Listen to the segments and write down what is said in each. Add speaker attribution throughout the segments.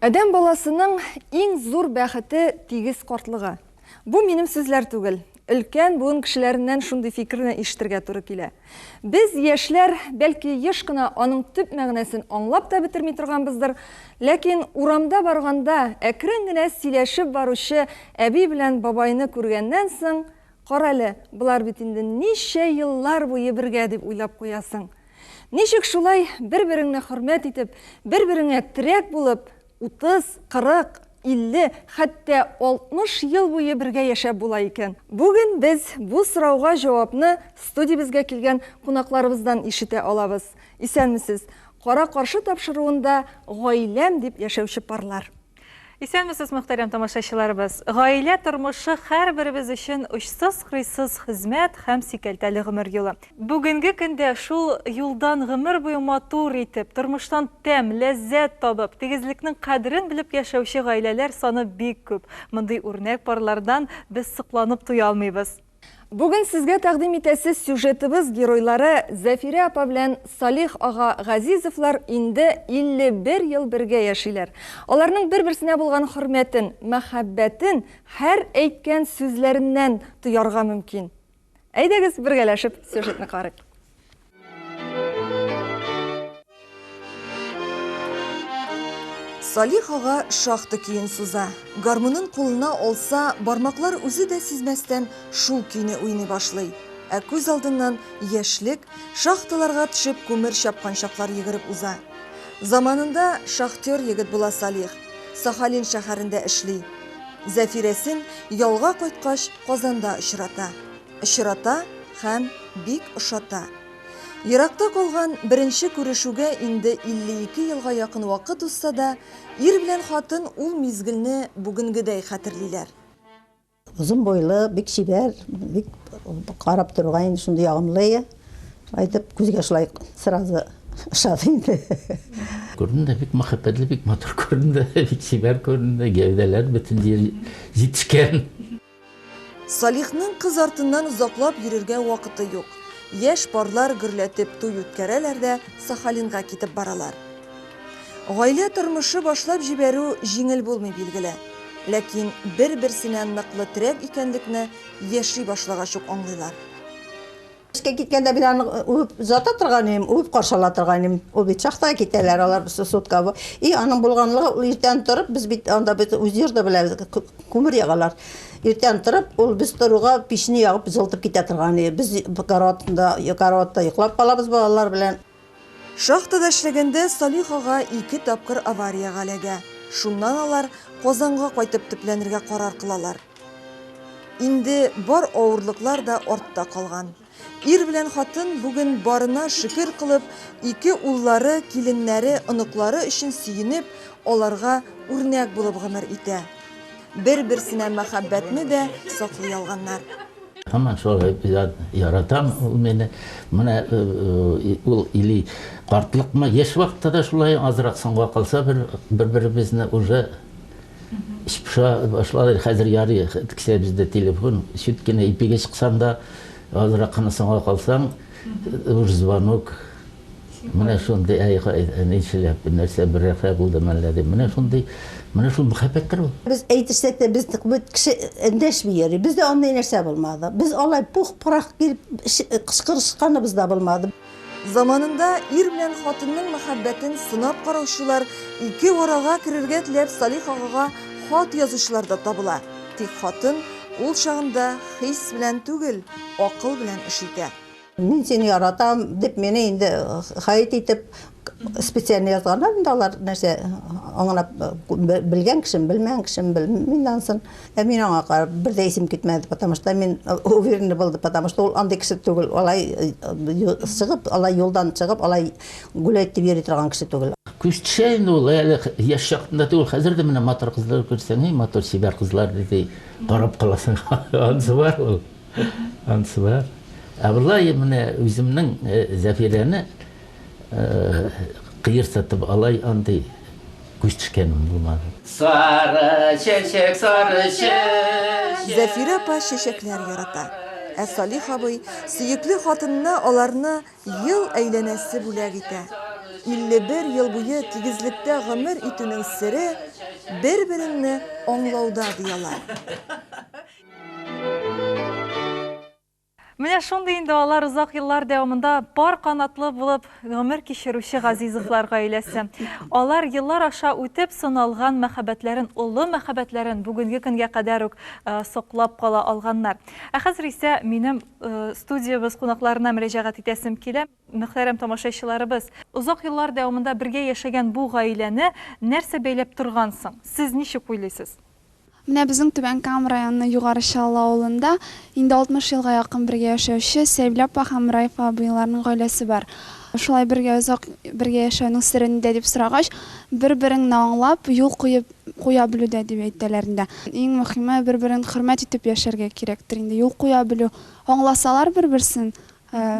Speaker 1: Әдәм баласының иң зур бәхете тигез картлыгы. Бу минем сүзләр түгел. Өлкән буын кешеләреннән шундый фикерне ишетергә туры килә. Без яшьләр бәлки еш кына аның төп мәгънәсен аңлап та бетерми торганбыздыр, ләкин урамда барганда әкрен генә сөйләшеп баручы әби белән бабайны күргәннән соң, карале, булар бит инде ничә еллар буе бергә дип уйлап куясың. Ничек шулай бер-береңне хөрмәт итеп, бер-береңә терәк булып, 30, 40, 50, хәтта 60 ел буе бергә яшәп була икән. Бүген без бу сорауга җавапны студиябезгә килгән кунакларыбыздан ишетә алабыз. Исәнмесез? Кара каршы тапшыруында гаиләм дип яшәүче парлар.
Speaker 2: Исәнмесез, мөхтәрәм тамашачыларыбыз. Гаилә тормышы һәрберебез өчен очсыз-кырыйсыз хезмәт һәм сикәлтәле гомер юлы. Бүгенге көндә шул юлдан гомер буе матур итеп, тормыштан тәм, ләззәт табып, тигезлекнең кадерен белеп яшәүче гаиләләр саны бик күп. Мондый үрнәк парлардан без сокланып туя алмыйбыз.
Speaker 1: Бүген сезгә тәкъдим итәсе сюжетыбыз геройлары Зәфирә апа белән Салих ага Газизовлар инде 51 ел бергә яшиләр. Аларның бер-берсенә булган хөрмәтен, мәхәббәтен һәр әйткән сүзләреннән тоярга мөмкин. Әйдәгез бергәләшеп сюжетны карыйк. Салих ага шахты көен суза. Гармунын кулына алса, бармаклар үзе дә сизмәстән шул көйне уйный башлый. Ә күз алдыннан яшьлек, шахталарга төшеп күмер чапкан чаклар йөгереп уза. Заманында шахтер егет була Салих. Сахалин шәһәрендә эшли. Зәфирәсен ялга кайткач Казанда очрата һәм бик ошата. Еракта калган беренче күрешүгә инде 52 елга якын вакыт узса да, ир белән хатын ул мизгелне бүгенгедәй хәтерлиләр.
Speaker 3: Uzun boylu, bik şiber, bik karab durğayın şundu yağımlı. Aytıp gözge şulay sırazı ışadı indi.
Speaker 4: Göründü, bik muhabbetli, bik motor göründü, bik şiber göründü, gevdeler bütün yetişken.
Speaker 1: Salihның кыз артыннан узаклап йөрергә вакыты юк. Яшь парлар гөрләтеп туй үткәрәләр дә Сахалинга китеп баралар. Гаилә тормышы башлап җибәрү җиңел булмый билгеле. Ләкин бер-берсеннән ныклы терәк икәнлекне яши башлагач ук аңлыйлар.
Speaker 3: Эшкә киткәндә бит аны үп зата торганым, үп каршыла торганым. Ул бит шахтага китәләр, алар суткага. Аның булганлыгы ул иртән торып, без бит анда бит үз йөрдә беләбез, күмер ягалар. Иртән торып, ул без торуга пишне ягып зылтып китә торганы. Без караватта йоклап калабыз балалар белән.
Speaker 1: Шахтада эшләгәндә Салих ага 2 тапкыр аварияга эләгә. Шуннан алар Казанга кайтып төпләнергә карар кылалар. Инде бар авырлыклар да артта калган. Ир белән хатын бүген барына шөкер кылып, 2 уллары, киленнәре, оныклары өчен сөенеп, аларга үрнәк булып гомер итә. Бер-берсенә мәхәббәтне дә саклый алганнар.
Speaker 4: Hemen şöyle yaratam meni mana ul ili qartlık mı yaş vaqtda da şulay azraq songa qalsa bir-birimizni уже iş pişa başladı. Hazır yarı tikse bizde telefon şütkene ipege çıksan da azraqını songa qalsan звонок. Mana şunday ayqa bir narsa bir rafa buldu melladi. Mana şul muhabbetdir bu.
Speaker 3: Biz aytışsak da biz kişi endeşmeyer. Bizde onday narsa bulmadı. Biz olay puh-purak gelip kışkırışkanı da bulmadı.
Speaker 1: Zamanında ир белән хатынның мәхәббәтен сынап караучылар 2 арага керергә теләп Салих агага хат язучылар да табыла. Тик хатын ул чагында хис белән түгел, акыл белән эш итә.
Speaker 3: Мен seni yaratam dep meni indi hayat etip spesialni yazganlar indalar нәрсә аңлап белгән кешем, белмәгән кешем белмәгәнсен. Мин аңа карап бер дә исем китмәде, потому что мин уверенный булды, потому что ул андый кеше түгел, алай чыгып, алай юлдан чыгып, алай гүләйтеп йөри торган кеше түгел.
Speaker 4: Күз төшәйін ул, яш шақтында түгел, хәзер дә менә матур кызлар күрсәң, матур сибәр кызлар диде, карап каласың. Анысы бар ул. Анысы бар. Абылай менә үземнең Зәфирәне кыерсатып алай андый күз төшкәнем булмады. Сары чәчәк, сары чәчәк.
Speaker 1: Зәфирә апа чәчәкләр ярата. Ә Салих абый сөекле хатынына аларны ел әйләнәсе бүләк итә. 51 ел буе тигезлектә гомер итүнең сере bir-birini аңлауда диялар.
Speaker 2: Менә шундый инде алар узак еллар дәвамында пар канатлы булып гомер кичерүче Газизовлар гаиләсе. Алар еллар аша үтеп сыналган мәхәббәтләрен, улы мәхәббәтләрен бүгенге көнгә кадәр үк саклап кала алганнар. Ә хәзер исә минем студиябыз кунакларына мөрәҗәгать итәсем килә. Мөхтәрәм тамашачыларыбыз, узак еллар дәвамында бергә яшәгән бу гаиләне нәрсә бәйләп торгансың? Сез ничек уйлыйсыз?
Speaker 5: Менә безнең Түбән Кама районы Югары Чаллы авылында инде 60 елга якын бергә яшәүче Сәйвил апа һәм Раиф абыйларның гаиләсе бар. Шулай бергә узак бергә яшәүнең сирендә дип сорагач, бер-береңне аңлап, юл куя белүдә дип әйтәләр инде. Иң мөһиме бер-берен хөрмәт итеп яшәргә кирәктер инде. Юл куя белү, аңласалар бер-берсен,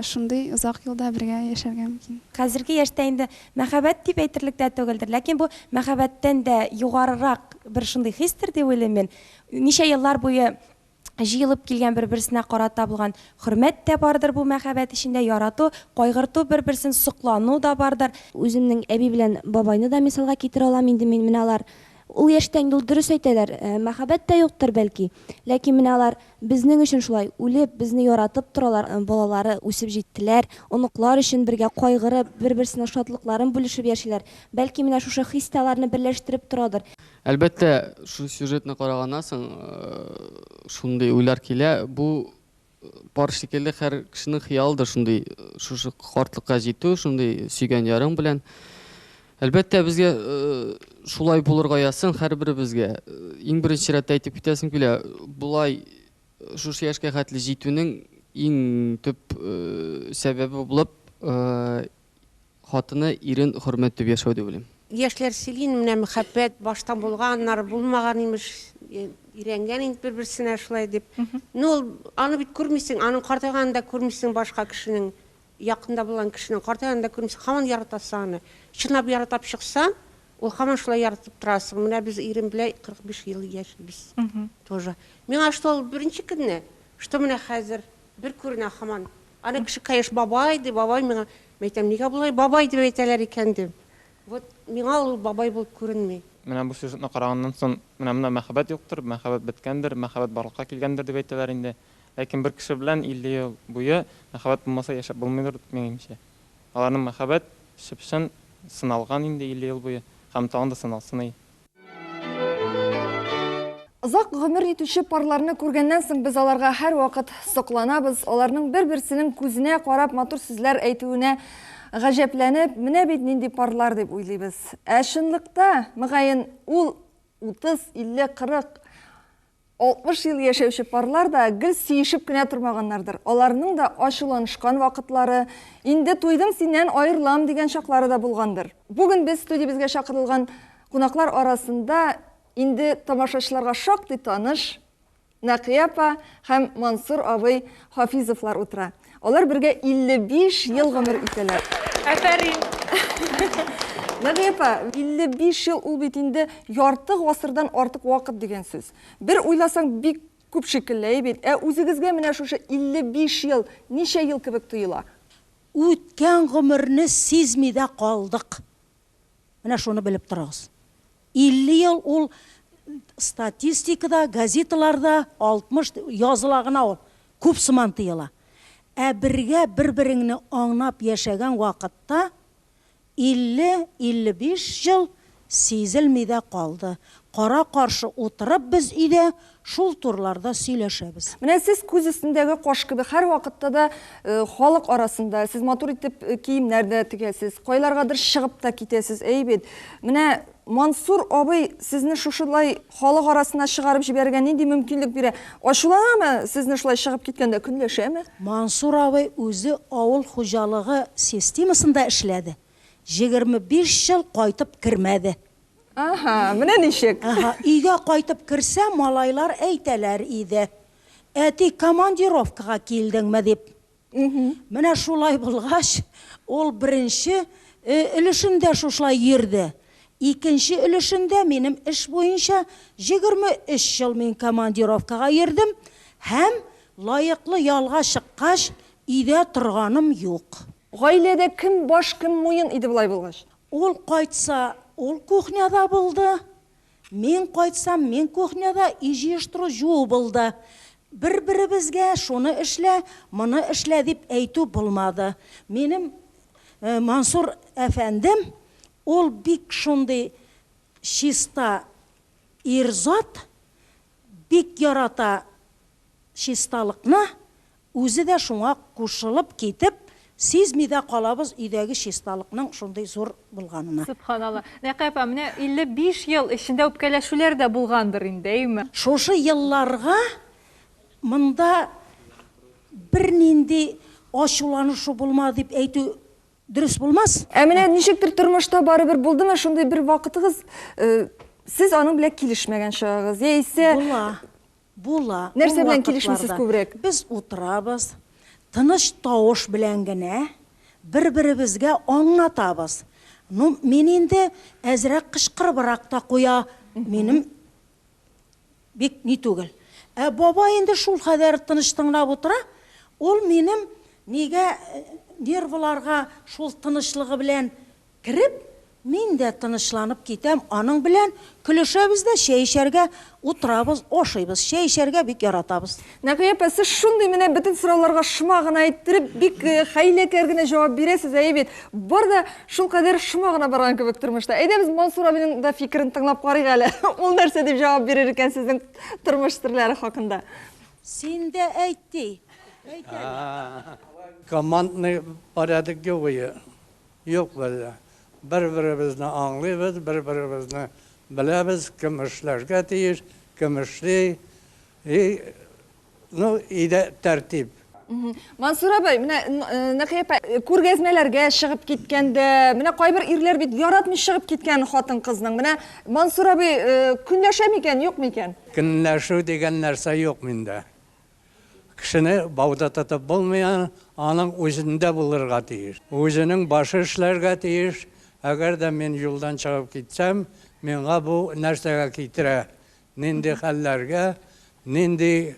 Speaker 5: шундый узак елда бергә яшәргә мөмкин.
Speaker 6: Хәзерге яшьтә инде мәхәббәт дип әйтерлек тә түгелдер, ләкин бу мәхәббәттән дә югарырак бер шундый хистер дип уйлыйм мин. Ничә еллар буе җыелып килгән бер-берсенә карата булган хөрмәт тә бардыр бу мәхәббәт içендә, ярату, кайгырту, бер-берсен соклану да бардыр.
Speaker 7: Үземнең әби белән бабайны да мисалга китерә алам инде мин. Менә алар ул яшьтән юл дөрес әйтәләр, мәхәббәт тә юктыр бәлки. Ләкин менә алар безнең өчен шулай үлеп, безне яратып торалар, балалары үсеп җиттеләр, оныклар өчен бергә кайгырып, бер-берсенең шатлыкларын бүлешеп яшиләр. Бәлки менә шушы хис аларны берләштереп торадыр.
Speaker 8: Әлбәттә, шу сюжетны караганнан соң шундый уйлар килә. Бу пар шикелле һәр кешенең хыялыдыр шундый, шушы картлыкка җитү, шундый сөйгән ярың белән. Әлбәттә, безгә шулай булырга ясың, һәрберебезгә. Иң беренче рәттә әйтеп китәсем килә, булай шушы яшькә хәтле җитүнең иң төп сәбәбе булып, хатыны ирен хөрмәтләп яшәү дип уйлыйм.
Speaker 9: Яшьләр сөйлин, менә мәхәббәт баштан булганнар, булмаган имеш, өйрәнгән инде бер-берсенә шулай дип. Ну, аны бит күрмисең, аның картайганда күрмисең башка кешенең, якында булган кешенең картайганда күрмисең, һаман яратасың аны. Чынлап яратып чыкса, ул һаман шулай яратып торасың. Менә без ирем белән 45 ел яшибез. Тоже. Миңа что беренче көнне, что менә хәзер бер күренә һаман. Аны кеше кайыш бабай дип, бабай миңа, мәйтәм, нигә булай бабай дип әйтәләр икән дип. Вот миңа ул бабай булып күренми.
Speaker 10: Менә бу сюжетны караганнан соң, менә мәхәббәт юктыр, мәхәббәт беткәндер, мәхәббәт барлыкка килгәндер дип әйтәләр инде. Ләкин бер кеше белән 50 ел буе мәхәббәт булмаса яшәп булмыйдыр минемчә. Аларның мәхәббәт шипшен сыналган инде 50 ел буе, һәм тагын да сыналсын.
Speaker 1: Озак гомер итүче парларны күргәннән соң без аларга һәр вакыт сокланабыз, аларның бер-берсенең күзенә карап матур сүзләр әйтүенә гаҗәпләнеп, менә бит нинди парлар дип уйлыйбыз. Ә чынлыкта, мөгаен, ул 30, 50, 40, 60 ел яшәүче парлар да гел сөешеп кенә тормаганнардыр. Аларның да ачуланышкан вакытлары, инде туйдым синнән айырылам дигән чаклары да булгандыр. Бүген без студиябезгә чакырылган кунаклар арасында инде тамашачыларга шактый таныш Нәкия апа һәм Мансур абый Хафизовлар утыра. Алар бергә 55 ел гомер итәләр.
Speaker 2: Афәрин.
Speaker 1: Нәкия апа, 55 ел ул бит инде ярты гасырдан артык вакыт дигән сүз. Бер уйласаң бик күп шикелле бит. Ә үзегезгә менә шушы 55 ел ничә ел кебек тоела?
Speaker 11: Үткән гомерне сизми дә калдык. Менә шуны белеп торыгыз. 50 ел ул статистикада, газеталарда 60 языла гына ул. Күп сыман тыела. Ә бергә бер-береңне аңлап яшәгән вакытта 50-55 ел сизелми дә калды. Кара каршы утырып без өйдә шул турларда сөйләшәбез.
Speaker 1: Менә сез күз өстендәге каш кебек һәр вакытта да халык арасында сез матур итеп киемнәрдә тегәсез, кайларгадыр чыгып та китәсез. Әйбит. Менә Мансур абый сезне шушылай халык арасына чыгарып җибәргән нинди мөмкинлек бирә? Ачуланамы сезне шулай чыгып киткәндә көнләшәме?
Speaker 11: Мансур абый үзе авыл хуҗалыгы системасында эшләде. 25 ел кайтып кермәде.
Speaker 1: Аха, менә ничек?
Speaker 11: Өйгә кайтып керсә, малайлар әйтәләр иде. Әти командировкага килдеңме дип. Менә шулай булгач, ул беренче өлешендә шулай йөрде. Икенче өлешендә минем эш буенча 23 ел мин командировкага йөрдем һәм лаеклы ялга чыккач, өйдә торганым юк.
Speaker 1: Гаиләдә кем баш, кем муен иде булай булгач?
Speaker 11: Ул кайтса, ул кухняда булды. Мен қайтсам, мен кухняда ижештіру жуу болды. Бір-бірімізге шуны ішлә, мұны ішлә деп әйту болмады. Менің Мансур әфәндім, ол бик шундай чиста ирзат, бик ярата чисталықны, өзі де шуңа қушылып кетіп, сезмей де қалабыз үйдегі чисталықның шундай зор болғанына.
Speaker 2: Субханалла. Нәқи апа, менә 55 ел ішінде үпкәләшүләр дә булгандыр инде, әйме?
Speaker 11: Шушы елларға мында бір нинди ашуланышы болмады деп әйту дұрыс болмас.
Speaker 1: Әміне нишектір тұрмышта бары бір болды ма, шундай бір вақытығыз, сіз аның біле келішмеген шағыз, ейсе...
Speaker 11: Була.
Speaker 1: Нәрсе білен келішмесіз көбірек?
Speaker 11: Біз отырабыз, тыныш тауыш білен генә, бір-бірімізге аңлатабыз. Мен енді әзірек қышқырбырақ та қоя, менім бек не түгіл. Баба енді шул қадар тыныштыңлап отыра, ол менім неге нервыларға шул тынышлығы білен кіріп, мен де тынышланып кетем, аның білен күлішәбіз де шәйшәрге отырабыз, ошайбыз, шәйшәрге бик яратабыз.
Speaker 1: Нәқи апа, сіз шундай мене бүтін сұрауларға шымағына айттырып, бик хайләкәргіне жауап бересіз, әйбет. Барда шул қадер шымағына барған көбік тұрмышта. Әйдеміз Мансур абының да фикірін тыңлап қарайық әлі. Ол нәрсе деп жауап берер екен сіздің тұрмыш түрлері хақында.
Speaker 11: Сен де әйтті.
Speaker 12: Командный порядок yok böyle. Bir-birimizni anlayız, bir-birimizni bilemiz, kim işlerge tiyir, kim işli, tertip.
Speaker 1: Мансур абай, Нәқи апа, күргәзмәләргә шығып кеткенде, қайбір ирлер бит яратмый шығып кеткен хатын қызның. Мансур абай күнләшә микән, юк микән?
Speaker 12: Күнләшү деген нәрсә юк миндә. Кішіні бауда татып болмаян, аның өзінде болырға тиіш. Өзінің башы ішлерге тиіш. Әгер де мен жолдан шығып кетсем, менға бұл нәрсеге кетірі. Ненде хәлләрге, ненде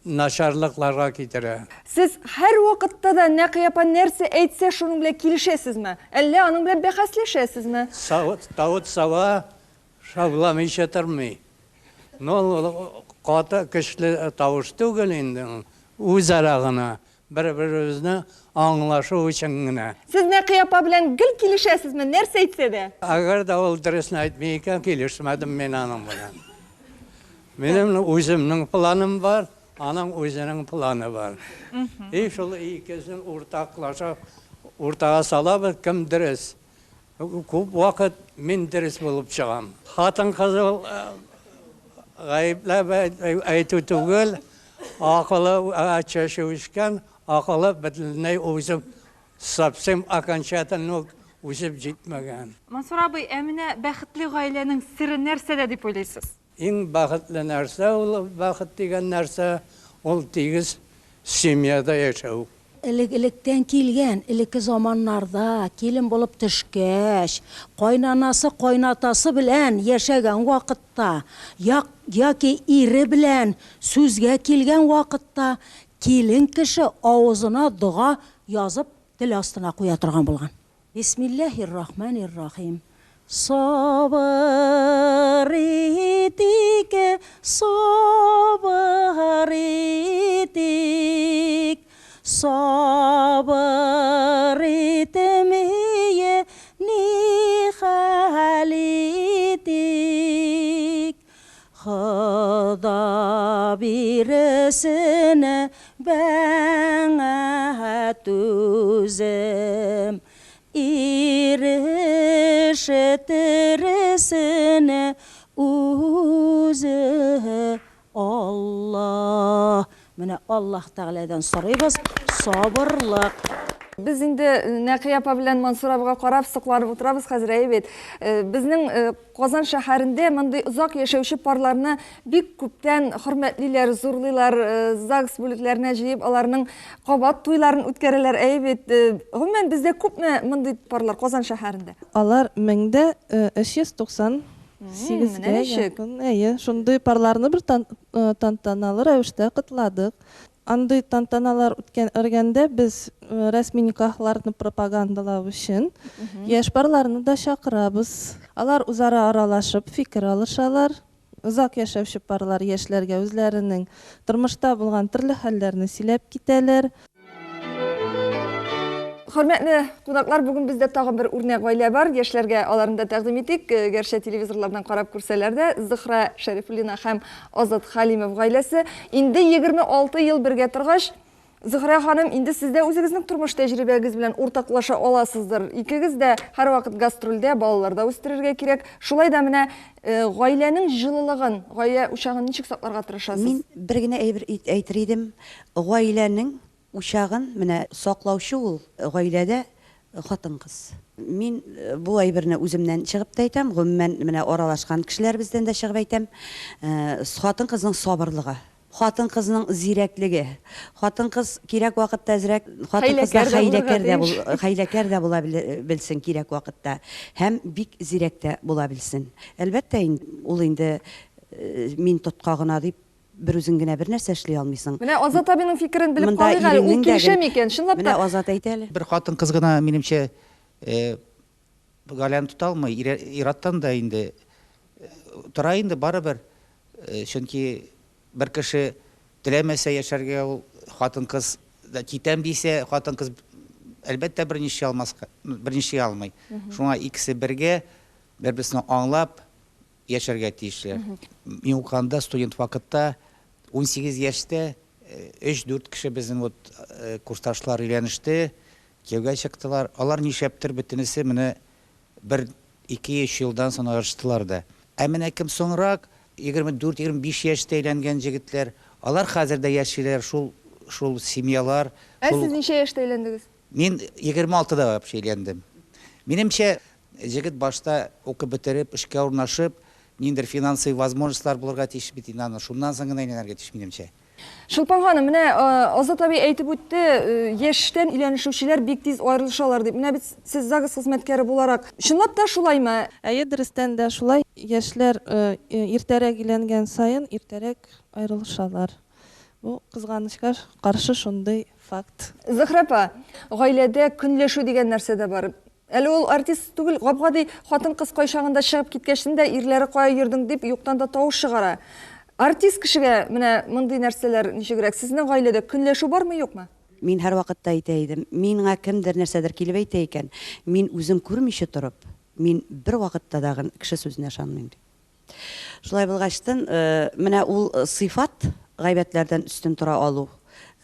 Speaker 12: нашарлықларға кетірі.
Speaker 1: Сіз әр уақытта да Нәқи апа нәрсе әйтсе, шуның біле келішесіз ме? Әлі аның біле бәхәслешесіз ме?
Speaker 12: Тауыт сава шабламай шетірмей. Қаты күшлі тауыш түгіл енді, өз арағына, бір-бірімізді аңлашу үшін ғына.
Speaker 1: Сіз Нәқи апа білен гіл келішесіз ме? Нәрсе әйтсе де?
Speaker 12: Әгер де ол дұрысын айтмай екен, келішмедім мен аның білен. Менің өзімнің планым бар, аның өзінің планы бар. Шол екесін ортаға салабы кім дұрыс. Көп уақыт мен дұрыс болып шығам. Хатын қызыл ғайыплап айту түгіл, ақылы әчеші өшкен, ақылы бітіліней өзім совсем окончательно өсіп жетмеген.
Speaker 2: Мансур абай, әміне бәхітлі ғайленің сірі нәрсе деп ойлайсыз?
Speaker 12: Ең бақытлы нәрсе, ол бақыт деген нәрсе, ол тегіз семьяда яшау.
Speaker 11: Иліктен келген, илікі заманларда келін болып түшкеш, қойнанасы қойнатасы білән яшәгән вақытта, яки ире білән сөзге келген вақытта, келін кіші ауызына дұға язып тіл астына қоя тұрған болған. Бисмиллахиррахманиррахим. Sabır ettik, sabır ettik, sabır etmeye nihal ettik. Xuda birisine bana tüzüm, İrişetirisine uzı Allah. Mine Allah Teala'dan sorayız, sabırlık.
Speaker 1: Biz indi Нәқи апа белән Мансур абыга карап сыкланып утырабыз хәзер әйбет. Безнең Казан шәһәрендә мондый узак яшәүче парларны бик күптән хөрмәтлиләр, зурлыйлар, ЗАГС бүлекләренә җыеп, аларның кабат туйларын үткәрәләр әйбет. Гомумән бездә күпме мондый парлар Казан шәһәрендә?
Speaker 13: Алар 1398-ге якын. Шундый парларны бер тантаналы рәвештә кытладык. андый тантаналар үткәндә без рәсми никахларны пропагандалау өчен яшь парларны да чакырабыз. Алар үзара аралашып, фикер алышалар. Узак яшәүче парлар яшьләргә үзләренең тормышта булган төрле хәлләрне сөйләп китәләр.
Speaker 1: Хөрмәтле кунаклар, бүген бездә тагын бер үрнәк гаилә бар. Яшьләргә аларны да тәкъдим итик. Гәрчә телевизорлардан карап күрсәләр дә, Зөһрә Шәрифуллина һәм Азат Халимов гаиләсе инде 26 ел бергә торгач, Зөһрә ханым, инде сез дә үзегезнең тормыш тәҗрибәгез белән уртаклаша аласыздыр. Икегез дә һәрвакыт гастрольдә, балаларда үстерергә кирәк. Шулай да менә гаиләнең җылылыгын, гаилә учагын ничек сакларга тырышасыз?
Speaker 14: Мин бер генә әйтер идем, гаиләнең учагын менә саклаучы ул гаиләдә хатын-кыз. Мин бу әйберне үземнән чыгып та әйтәм, гомумән менә аралашкан кешеләр бездән дә чыгып әйтәм. Хатын-кызның сабырлыгы, хатын-кызның зирәклеге, хатын-кыз кирәк вакытта зирәк, хатын-кыз хәйләкәр дә була белсен кирәк вакытта, һәм бик зирәк тә була белсен. Әлбәттә, ул инде мин тоткагына дип бер үзең генә бер нәрсә эшли алмыйсың.
Speaker 1: Менә Азат абының фикерен белеп калыйк әле, ул килешәме икән, чынлап та?
Speaker 14: Менә Азат әйтә әле.
Speaker 15: Бер хатын-кыз гына, минемчә, гаиләне тота алмый, ираттан да инде тора инде барыбер. Чөнки бер кеше теләмәсә яшәргә, ул хатын-кыз да китәм дисә, хатын-кыз әлбәттә берничә алмый. Шуңа икесе бергә, бер-берсен аңлап яшәргә тиешләр. Мин укганда студент вакытта 18 яшьтә 3-4 кеше безнең курсташлар өйләнеште, кияүгә чыктылар. Алар нишәптер бөтенесе менә 1-2 елдан соң аерыштылар да. Ә менә кем соңрак 24-25 яшьтә өйләнгән җегетләр, алар хәзер дә яшиләр, шул семьялар.
Speaker 1: Ә сез ничә яшьтә өйләндегез?
Speaker 15: Мин 26-да өйләндем. Минемчә, җегет башта укып бетереп, эшкә урнашып, ниндер финансовый возможностьлар булырга тиеш бит инде, шуннан соң гына әйләнергә тиеш минемчә.
Speaker 1: Шулпан ханым, менә Азат абый әйтеп үтте, яшьтән өйләнешүчеләр бик тиз аерылышалар дип. Менә бит сез ЗАГС хезмәткәре буларак, чынлап та шулаймы?
Speaker 13: Әйе, дөрестән дә шулай. Яшьләр иртәрәк өйләнгән сайын иртәрәк аерылышалар. Бу кызганычка каршы шундый факт.
Speaker 1: Зөһрә апа, гаиләдә көнләшү дигән нәрсә дә бар. Әле ул артист түгел, гап-гади хатын-кыз кайчагында чыгып киткәчтен дә ирләре кая йөрдең дип юктан да тавыш чыгара. Артист кешегә менә мондый нәрсәләр ничегрәк? Сезнең гаиләдә көнләшү бармы, юкмы?
Speaker 14: Мин һәр вакытта әйтә идем, миңа кемдер нәрсәдер килеп әйтә икән, мин үзем күрмичә торып, мин бер вакытта да кеше сүзенә ышанмыйм. Шулай булгачтын, менә ул сыйфат гайбәтләрдән үстен тора алу,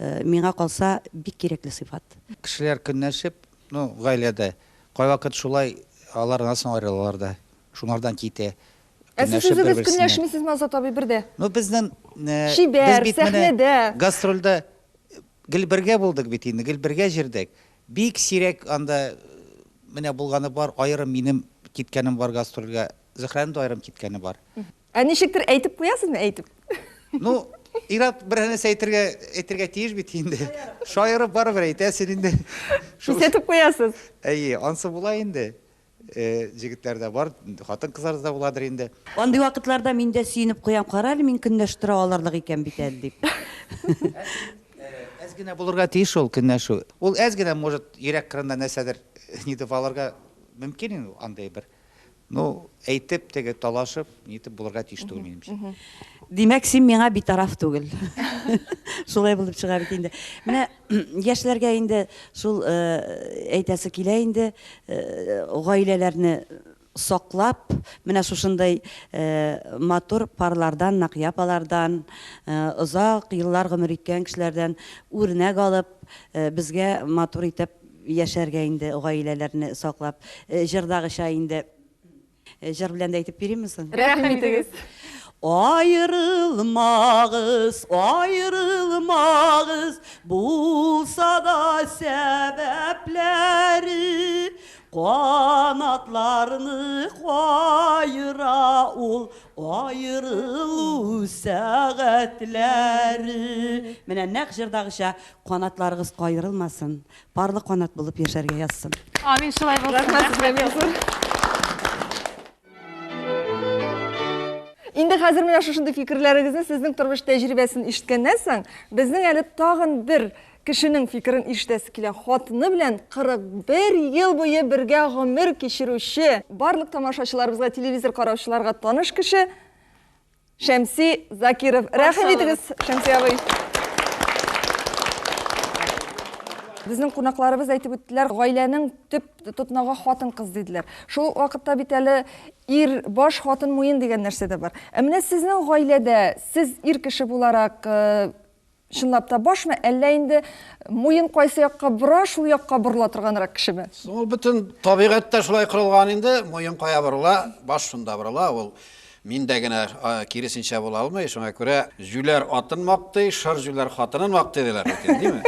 Speaker 14: миңа калса бик кирәкле сыйфат.
Speaker 15: Кешеләр көнләшеп, гаиләдә кайвакыт шулай алардан соң аерылалар да, шунардан китә.
Speaker 1: Ә сез үзегез көнләшмисезме, Азат абый, бердә?
Speaker 15: Безнең
Speaker 1: шибәр, сәхнәдә,
Speaker 15: гастрольдә гел бергә булдык бит инде, гел бергә җирдек. Бик сирәк анда менә булганы бар, аерым минем киткәнем бар гастрольгә, Зөһрәнең дә аерым киткәне бар.
Speaker 1: Ә ничектер әйтеп куясызмы, әйтеп?
Speaker 15: Ират бер нәрсә әйтергә тиеш бит инде. Шаярып барыбер әйтәсең инде.
Speaker 1: Исәтеп куясыз.
Speaker 15: Әйе, ансы була инде. Җегетләрдә бар, хатын-кызлар да буладыр инде.
Speaker 14: Андый вакытларда мин дә сөенеп куям, кара әле мин көнләштерә аларлык икән бит әле дип.
Speaker 15: Әз генә булырга тиеш ул көнләшү. Ул әз генә может йөрәк кырында нәрсәдер нитеп алырга мөмкин инде андай бер. Әйтеп, теге талашып, нитеп булырга тиеш түгел минемчә.
Speaker 14: Димәк, син миңа битараф түгел. Шулай булып чыга бит инде. Менә яшьләргә инде шул әйтәсе килә инде, гаиләләрне саклап, менә шушындай матур парлардан, накъяпалардан, озак еллар гомер иткән кешеләрдән үрнәк алып, безгә матур итеп яшәргә инде гаиләләрне саклап, җырдагыча инде җыр белән дә әйтеп бирәмме соң?
Speaker 1: Рәхим итегез.
Speaker 14: Ayrılmağız, ayrılmağız, bulsa da sebepleri, kanatlarını kayıra ol, ayrılı saatleri. Менә нәкъ җырдагыча канатларыгыз кайрылмасын, парлы канат булып яшәргә язсын.
Speaker 2: Амин, шулай булсын.
Speaker 1: Рәхмәт сезгә, Мансур. Инде хәзер менә шушындый фикерләрегезне, сезнең тормыш тәҗрибәсен ишеткәннән соң, безнең әле тагын бер кешенең фикерен ишетәсе килә. Хатыны белән 41 ел буе бергә гомер кичерүче, барлык тамашачыларыбызга, телевизор караучыларга таныш кеше Шәмси Закиров. Рәхим итегез, Шәмси абый. Безнең кунакларыбыз әйтеп үттеләр, гаиләнең төп тотнага хатын-кыз диделәр. Шул вакытта бит әле ир баш, хатын муен дигән нәрсә дә бар. Менә сезнең гаиләдә сез ир кеше буларак чынлап та башмы, әллә инде муен кайсы якка бора, шул якка борыла торганрак кешеме?
Speaker 16: Ул бөтен табигатьтә шулай корылган инде, муен кая борыла, баш шунда борыла, ул миндә генә киресенчә була алмый, шуңа күрә жүләр атын мактый, шыр жүләр хатынын мактый диләр бит, диме?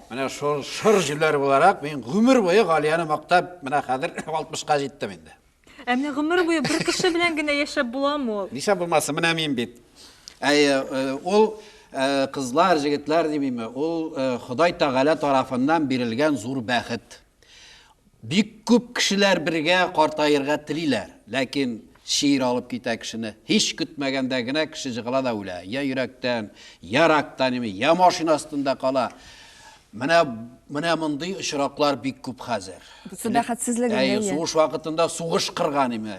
Speaker 16: Менә шул шыр жүләр буларак мин гомер буе Галияны мактап, менә хәзер 60-ка җиттем инде.
Speaker 2: Менә гомер буе бер кеше белән генә яшәп буламы ул?
Speaker 16: Нишләп булмасын, менә мин бит. Ул кызлар, җегетләр димиме, ул Ходай Тәгалә тарафыннан бирелгән зур бәхет. Бик күп кешеләр бергә картаерга телиләр, ләкин шиир алып китә кешене. Һич көтмәгәндә генә кеше җыгыла да үлә. Я йөрәктән, я рактан, я машина астында кала. Менә мондый очраклар бик күп хәзер.
Speaker 1: Бу бәхетсезлеге.
Speaker 16: Сугыш вакытында сугыш кырган име.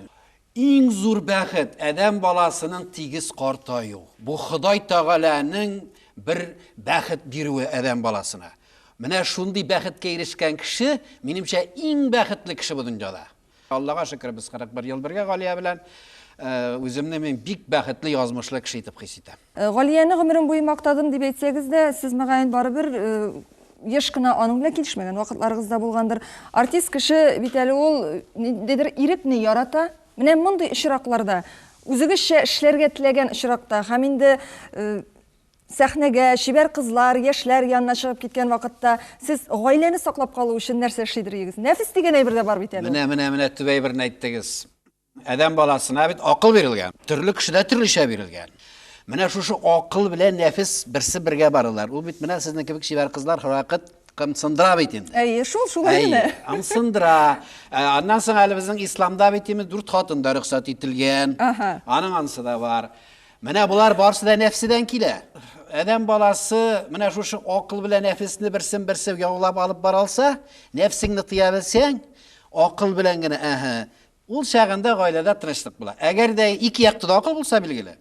Speaker 16: Иң зур бәхет адәм баласының тигез картаю. Бу Ходай Тәгаләнең бер бәхет бирүе адәм баласына. Менә шундый бәхеткә ирешкән кеше, минемчә, иң бәхетле кеше бу дөньяда. Аллага шөкер, без 41 ел бергә Галия белән үземне мин бик бәхетле язмышлы кеше итеп хис итәм.
Speaker 1: Галияны гомерем буе мактадым дип әйтсәгез дә, сез мәгәен барыбер еш кына аның белән килешмәгән вакытларыгызда булгандыр. Артист кеше бит әле ул ниндидер ирекне ярата. Менә мондый очракларда үзегезчә эшләргә теләгән очракта һәм инде сәхнәгә шибәр кызлар, яшьләр янына чыгып киткән вакытта сез гаиләне саклап калу өчен нәрсә эшлидегез? Нәфис дигән әйбер дә бар бит әле.
Speaker 16: Менә төб әйберне әйттегез. Адәм баласына бит акыл бирелгән. Төрле кешедә төрлечә бирелгән. Менә шушы акыл белән нәфис берсе бергә барылар. Ул бит менә сезнең кебек шибәр кызлар һәрвакыт кымсындыра бит инде.
Speaker 1: Шул әйе.
Speaker 16: Амсындыра. Аннан соң әле безнең исламда бит 4 хатында рөхсәт ителгән. Аның анысы да бар. Менә булар барсы да нәфсидән килә. Адәм баласы менә шушы акыл белән нәфисне берсе яулап алып бара алса, нәфсеңне тыя белсәң, акыл белән генә, ул чагында гаиләдә тынычлык була. Әгәр дә ике якты да акыл булса билгеле.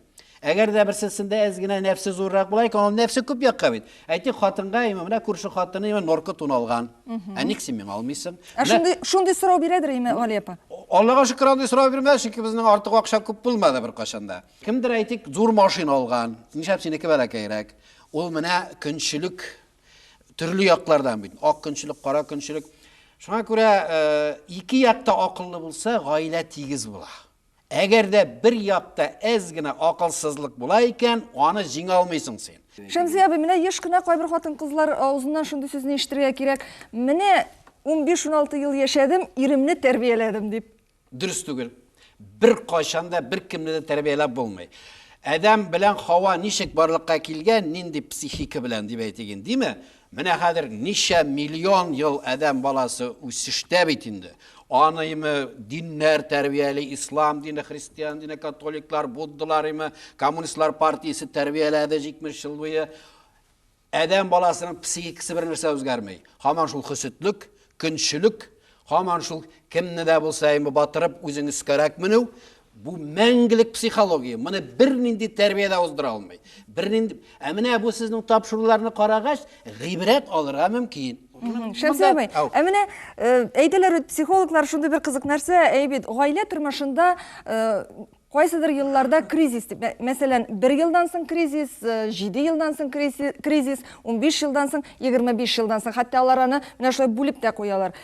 Speaker 16: Әгәр дә берсесендә әз генә нәфсе зуррак була икән, ул нәфсе күп якка бит. Әйтик, хатынга менә күрше хатыны норка тун алган. Ник син миңа алмыйсың?
Speaker 1: Шундый сорау бирәдер име Галия апа?
Speaker 16: Аллага шөкер, андый сорау бирмәс, чөнки безнең артык акча күп булмады бер кашанда. Кемдер әйтик, зур машина алган. Нишләп синеке бәләкәйрәк? Ул менә көнчелек төрле яклардан бит. Ак көнчелек, кара көнчелек. Шуңа күрә ике якта акыллы булса, гаилә тигез була. Әгәр дә бер якта әз генә акылсызлык була икән, аны җиңә алмыйсың син.
Speaker 1: Шәмси абый, менә еш кына кайбер хатын-кызлар авызыннан шундый сүзне ишетергә кирәк. Менә 15-16 ел яшәдем, иремне тәрбияләдем дип.
Speaker 16: Дөрес түгел. Бер кайчанда бер кемне дә тәрбияләп булмый. Адам белән Хава ничек барлыкка килгән, нинди психика белән дип әйтегән, диме? Менә хәзер ничә миллион ел адам баласы үсештә бит инде. Анымы диннәр тәрбияли, ислам дине, христиан дине, католиклар, буддалар, коммунистлар партиясе тәрбияләде 70 ел буе. Адам баласының психикасы бер нәрсә үзгәрмәй. Һаман шул хөсетлек, көнчелек, һаман шул кемне дә булса батырып үзең искәрәк менү. Бу мәңгелек психология. Моны бер нинди тәрбиядә уздыра алмый. Бер нинди, менә бу сезнең тапшыруларны карагач, гыйбрәт алырга мөмкин.
Speaker 1: Шәмси абый, менә әйтәләр, психологлар шундый бер кызык нәрсә, әйбит, гаилә тормышында кайсыдыр елларда кризис, мәсәлән, 1 елдан соң кризис, 7 елдан соң кризис, 15 елдан соң, 25 елдан соң, хәтта алар аны менә шулай бүлеп тә куялар.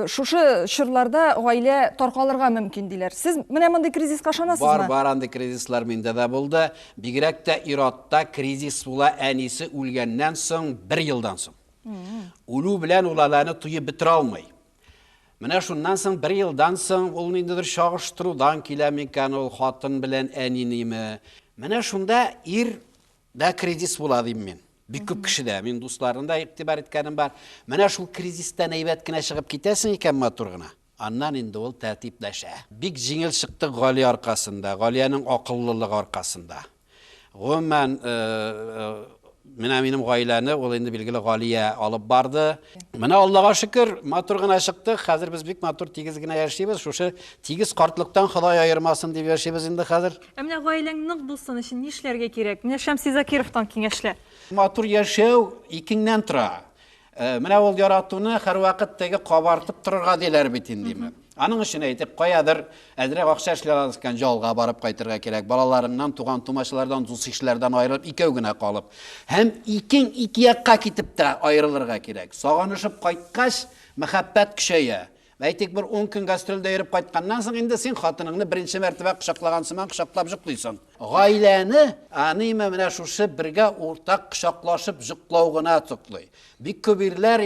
Speaker 1: Шушы чорларда гаилә таркалырга мөмкин диләр. Сез менә мондый кризиска ышанасызмы?
Speaker 16: Бар, андый кризислар миндә дә булды. Бигрәк тә иратта кризис була, әнисе үлгәннән соң 1 елдан соң. Үлү белән улаларны туеп бетерә алмый. Менә шуннан соң 1 елдан соң ул ниндидер чагыштырудан килә микән ул хатын белән әниниме. Менә шунда ир да кризис була дим мин. Бик күп кешедә, мин дусларында игътибар иткәнем бар. Менә шул кризистан әйбәт кенә чыгып китәсең икән матур гына. Аннан инде ул тәртипләшә. Бик җиңел чыкты Галия аркасында, Галияның акыллылыгы аркасында. Гомумән, минем гаиләне ул инде билгеле Галия алып барды. Менә Аллага шөкер, матур гына чыкты. Хәзер без бик матур тигез генә яшибез. Шушы тигез картлыктан Ходай аермасын дип яшибез инде хәзер.
Speaker 2: Менә гаиләң нык булсын өчен ни эшләргә кирәк? Менә Шәмси Закировтан киңәшләр.
Speaker 16: Матур яшәү икеңнән тора. Менә ул яратуны һәр вакыт теге кабартып торырга диләр бит инде. Аның өчен әйтеп, каядыр әзрәк акча эшләр алыскан җалга барып кайтырга кирәк. Балаларыңнан, туган тумачлардан, дус ишләрдән аерылып, икәү генә калып. Һәм икең ике якка китеп тә аерылырга кирәк. Сагынышып кайткач, мәхәббәт көчәя. Әйтик, бер 10 көн гастрольдә йөреп кайтканнан соң инде син хатыныңны беренче мәртәбә кочаклаган сыман кочаклап җыклыйсың. Гаиләне аныймы менә шушы бергә уртак кочаклашып җыклау гына токлый. Бик күбирләр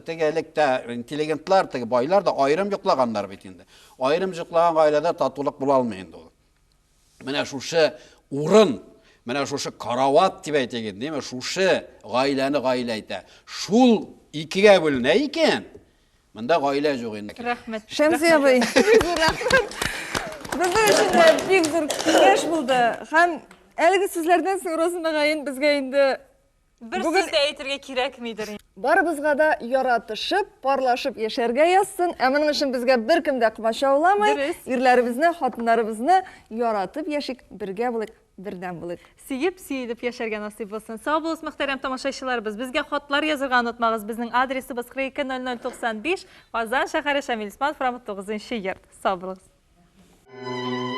Speaker 16: тегелектә интеллигентлар, теге байлар да аерым җыклаганнар бит инде. Аерым җыклаган гаиләдә татулык була алмый инде ул. Менә шушы урын, менә шушы карават дип әйтегез, диме? Шушы гаиләне гаилә итә. Шул икегә бүленә икән. Монда гаилә юк инде.
Speaker 2: Рәхмәт.
Speaker 1: Шәмси абый, бик зур рәхмәт. Безнең өчен дә бик зур киңәш булды. Һәм әлеге сүзләрдән соң Роза мөгаен безгә инде
Speaker 2: Бер сүз дә әйтергә кирәкмидер.
Speaker 1: барыбызга да яратышып, парлашып яшәргә язсын. Ә моның өчен безгә беркем дә кымачауламый. Ирләребезне, хатыннарыбызны яратып яшик, бергә булыйк, бердәм булыйк.
Speaker 2: Сөеп, сөелеп яшәргә насыйп булсын. Сау булыгыз, мөхтәрәм тамашачыларыбыз. Безгә хатлар язырга унытмагыз. Безнең адресыбыз 420095, Казан шәһәре, Шамил Усманов урамы 9-нчы йорт. Сау булыгыз.